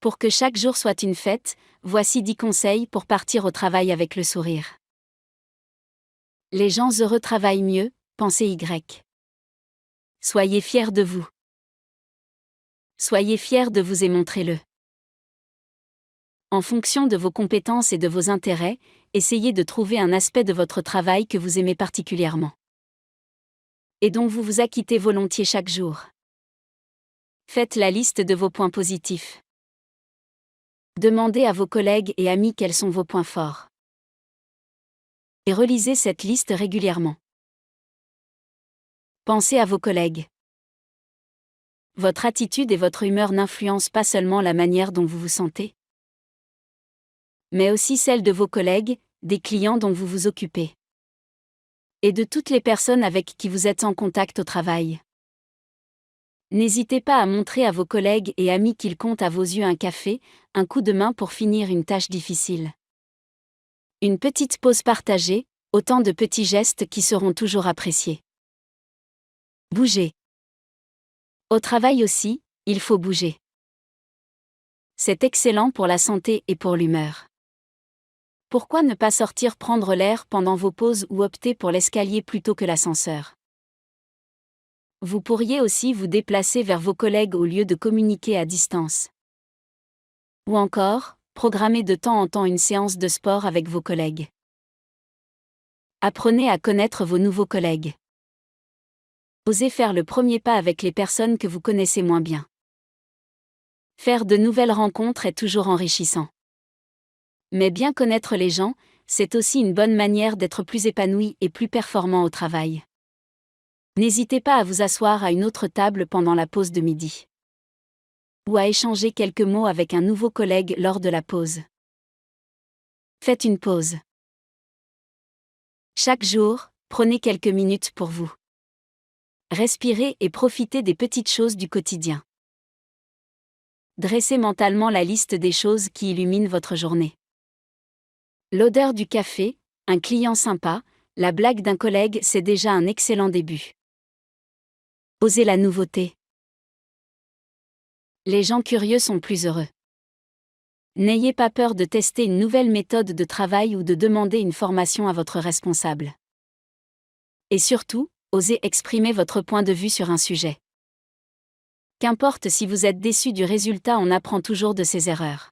Pour que chaque jour soit une fête, voici 10 conseils pour partir au travail avec le sourire. Les gens heureux travaillent mieux, pensez Y. Soyez fiers de vous. Soyez fiers de vous et montrez-le. En fonction de vos compétences et de vos intérêts, essayez de trouver un aspect de votre travail que vous aimez particulièrement et dont vous vous acquittez volontiers chaque jour. Faites la liste de vos points positifs. Demandez à vos collègues et amis quels sont vos points forts. Et relisez cette liste régulièrement. Pensez à vos collègues. Votre attitude et votre humeur n'influencent pas seulement la manière dont vous vous sentez, mais aussi celle de vos collègues, des clients dont vous vous occupez, et de toutes les personnes avec qui vous êtes en contact au travail. N'hésitez pas à montrer à vos collègues et amis qu'ils comptent à vos yeux un café, un coup de main pour finir une tâche difficile. Une petite pause partagée, autant de petits gestes qui seront toujours appréciés. Bougez. Au travail aussi, il faut bouger. C'est excellent pour la santé et pour l'humeur. Pourquoi ne pas sortir prendre l'air pendant vos pauses ou opter pour l'escalier plutôt que l'ascenseur? Vous pourriez aussi vous déplacer vers vos collègues au lieu de communiquer à distance. Ou encore, programmer de temps en temps une séance de sport avec vos collègues. Apprenez à connaître vos nouveaux collègues. Osez faire le premier pas avec les personnes que vous connaissez moins bien. Faire de nouvelles rencontres est toujours enrichissant. Mais bien connaître les gens, c'est aussi une bonne manière d'être plus épanoui et plus performant au travail. N'hésitez pas à vous asseoir à une autre table pendant la pause de midi. Ou à échanger quelques mots avec un nouveau collègue lors de la pause. Faites une pause. Chaque jour, prenez quelques minutes pour vous. Respirez et profitez des petites choses du quotidien. Dressez mentalement la liste des choses qui illuminent votre journée. L'odeur du café, un client sympa, la blague d'un collègue, c'est déjà un excellent début. Osez la nouveauté. Les gens curieux sont plus heureux. N'ayez pas peur de tester une nouvelle méthode de travail ou de demander une formation à votre responsable. Et surtout, osez exprimer votre point de vue sur un sujet. Qu'importe si vous êtes déçu du résultat, on apprend toujours de ses erreurs.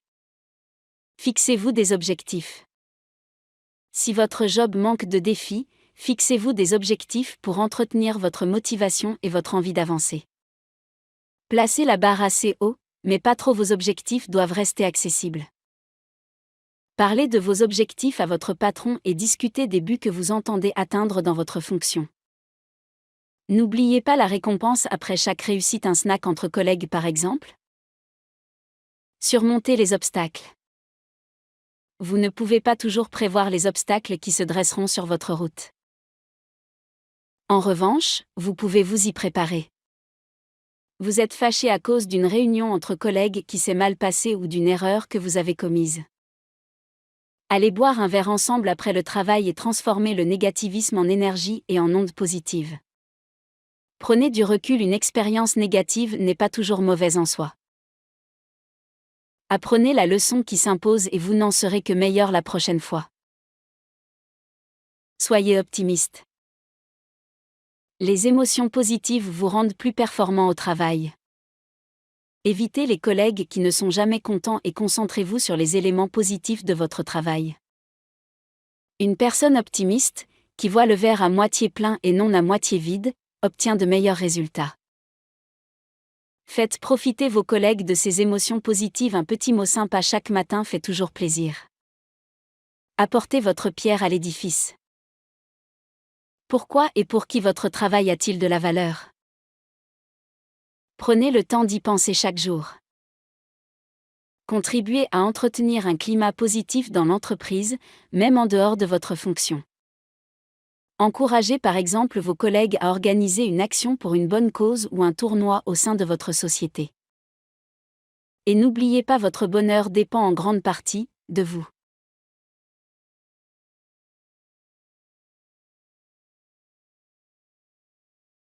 Fixez-vous des objectifs. Si votre job manque de défis, fixez-vous des objectifs pour entretenir votre motivation et votre envie d'avancer. Placez la barre assez haut, mais pas trop, vos objectifs doivent rester accessibles. Parlez de vos objectifs à votre patron et discutez des buts que vous entendez atteindre dans votre fonction. N'oubliez pas la récompense après chaque réussite, un snack entre collègues par exemple. Surmontez les obstacles. Vous ne pouvez pas toujours prévoir les obstacles qui se dresseront sur votre route. En revanche, vous pouvez vous y préparer. Vous êtes fâché à cause d'une réunion entre collègues qui s'est mal passée ou d'une erreur que vous avez commise. Allez boire un verre ensemble après le travail et transformez le négativisme en énergie et en ondes positives. Prenez du recul, une expérience négative n'est pas toujours mauvaise en soi. Apprenez la leçon qui s'impose et vous n'en serez que meilleur la prochaine fois. Soyez optimiste. Les émotions positives vous rendent plus performant au travail. Évitez les collègues qui ne sont jamais contents et concentrez-vous sur les éléments positifs de votre travail. Une personne optimiste, qui voit le verre à moitié plein et non à moitié vide, obtient de meilleurs résultats. Faites profiter vos collègues de ces émotions positives, un petit mot sympa chaque matin fait toujours plaisir. Apportez votre pierre à l'édifice. Pourquoi et pour qui votre travail a-t-il de la valeur? Prenez le temps d'y penser chaque jour. Contribuez à entretenir un climat positif dans l'entreprise, même en dehors de votre fonction. Encouragez par exemple vos collègues à organiser une action pour une bonne cause ou un tournoi au sein de votre société. Et n'oubliez pas, votre bonheur dépend en grande partie de vous.